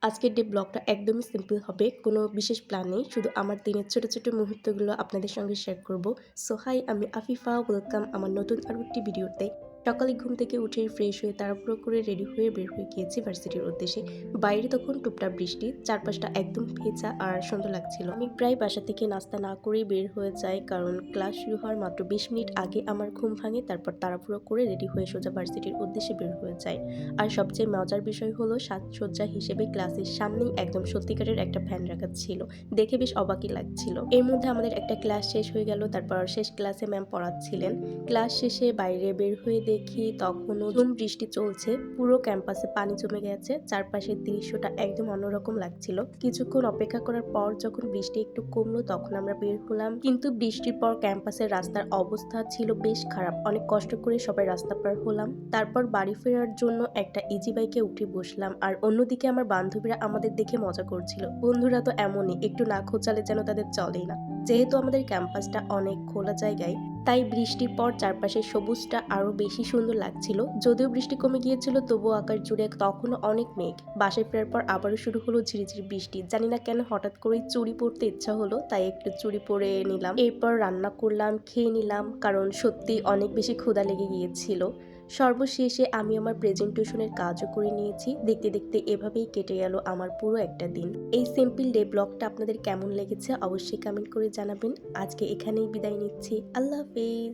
আজকের ব্লগটা একদমই সিম্পল হবে। কোনো বিশেষ প্ল্যান নেই। শুধু আমার দিনের ছোট, ছোট মুহূর্তগুলো আপনাদের সঙ্গে শেয়ার করব। সো হাই, আমি আফিফা। ওয়েলকাম আমার নতুন আরো একটি ভিডিওতে। সকালে ঘুম থেকে উঠে ফ্রেশ হয়ে তাড়াহুড়ো করে রেডি হয়ে বের হয়ে গিয়েছি ভার্সিটির উদ্দেশ্যে। বাইরে তখন টুপটাপ বৃষ্টি। চারপাশটা একদম ভেজা আর সুন্দর লাগছিল। আমি প্রায় বাসা থেকে নাস্তা না করেই বের হয়ে যাই, কারণ ক্লাস শুরু হওয়ার মাত্র ২০ মিনিট আগে আমার ঘুম ভাঙে। তারপর তাড়াহুড়ো করে রেডি হয়ে সোজা ভার্সিটির উদ্দেশ্যে বের হয়ে যাই। আর সবচেয়ে মজার বিষয় হলো সাজসজ্জা হিসেবে ক্লাসের সামনেই একদম সত্যিকারের একটা ফ্যান রাখা ছিল। দেখে বেশ অবাকই লাগছিল। এর মধ্যে আমাদের একটা ক্লাস শেষ হয়ে গেল। তারপর শেষ ক্লাসে ম্যাম পড়াচ্ছিলেন। ক্লাস শেষে বাইরে বের হয়ে দেখি তখনও ঝুম বৃষ্টি চলছে। পুরো ক্যাম্পাসে পানি জমে গেছে। চারপাশের দৃশ্যটা একদম অন্যরকম লাগছিল। কিছুক্ষণ অপেক্ষা করার পর যখন বৃষ্টি একটু কমলো তখন আমরা বের হলাম। কিন্তু বৃষ্টির পর ক্যাম্পাসের রাস্তার অবস্থা ছিল বেশ খারাপ। অনেক কষ্ট করে সবাই রাস্তা পার হলাম। তারপর বাড়ি ফেরার জন্য একটা ইজি বাইকে উঠে বসলাম। আর অন্যদিকে আমার বান্ধবীরা আমাদের দেখে মজা করছিল। বন্ধুরা তো এমনই, একটু না খোঁচালে যেন তাদের চলেই না। যেহেতু আমাদের ক্যাম্পাসটা অনেক খোলা জায়গায়, তাই বৃষ্টির পর চারপাশের সবুজটা আরো বেশি সুন্দর লাগছিল। যদিও বৃষ্টি কমে গিয়েছিল তবুও আকাশ জুড়ে তখনও অনেক মেঘ। বাসায় ফেরার পর আবারও শুরু হলো ঝিরিঝিরি বৃষ্টি। জানি না কেন হঠাৎ করেই চুড়ি পরতে ইচ্ছা হলো, তাই একটু চুড়ি পরে নিলাম। এরপর রান্না করলাম, খেয়ে নিলাম, কারণ সত্যি অনেক বেশি ক্ষুধা লেগে গিয়েছিল। সর্বশেষে আমি আমার প্রেজেন্টেশনের কাজও করে নিয়েছি। দেখতে দেখতে এভাবেই কেটে গেল আমার পুরো একটা দিন। এই সিম্পল ব্লগটা আপনাদের কেমন লেগেছে অবশ্যই কমেন্ট করে জানাবেন। আজকে এখানেই বিদায় নিচ্ছি। আল্লাহ হাফেজ।